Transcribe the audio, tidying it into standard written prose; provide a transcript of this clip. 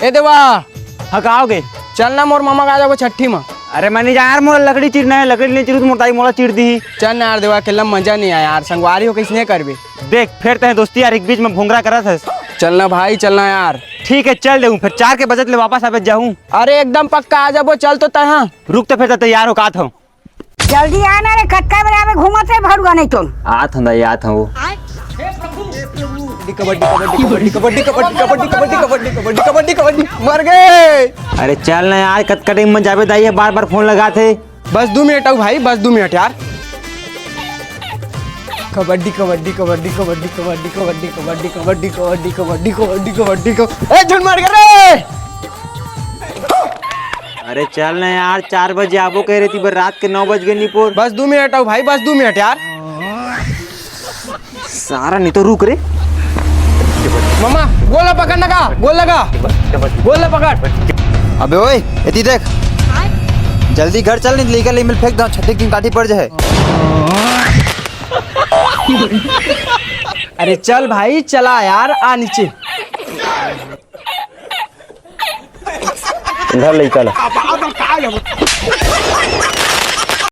ए देवा हाँ कहा आओगे? चल ना मोर मामा का जाओ छठी में। अरे मैं नहीं जा यार, मोला लकड़ी चीरना है, लकड़ी नहीं चीरू तो मोटाई मोला चीर दी। चल ना यार देवा, अकेला मजा नहीं आया यार, संगवारी हो किसने करबे। देख फिर तय दोस्ती यार, एक बीच में भोंगरा करा था। चलना भाई चलना यार। ठीक है चल देऊँ, फिर 4 के बजट ले वापस आवे जाऊँ। अरे एकदम पक्का आ जाबो, चल तो तहाँ रुक तो फिर तैयार हो का था। जल्दी आना रे, खटका में आवे घूमत रे भरुआ नहीं तो। आत हंदा याद था वो। कबड्डी कबड्डी कबड्डी कबड्डी कबड्डी कबड्डी कबड्डी कबड्डी कबड्डी कबड्डी कबड्डी मर गए। अरे चल ना यार, कटकटिंग में जावे दाई है, बार बार फोन लगा थे। बस 2 मिनट आओ भाई, बस 2 मिनट यार। कबड्डी कबड्डी कबड्डी कबड्डी कबड्डी कबड्डी कबड्डी कबड्डी कबड्डी कबड्डी कबड्डी कबड्डी को ए झुंड मार गए रे। अरे चल ना यार, 4 बजे आबो कह रही थी, पर रात के 9 बज गए निपोर। बस 2 मिनट आओ भाई, बस 2 मिनट यार। सारा नहीं तो रुक रे। मामा गोला पकड़ना का, गोल लगा, गोला पकड़। अबे ओए इतनी देख, जल्दी घर चल, नहीं लीगल ईमेल फेंक दो, छठी की काठी पड़ जाए। अरे चल भाई चला यार, आ नीचे। इधर लेकर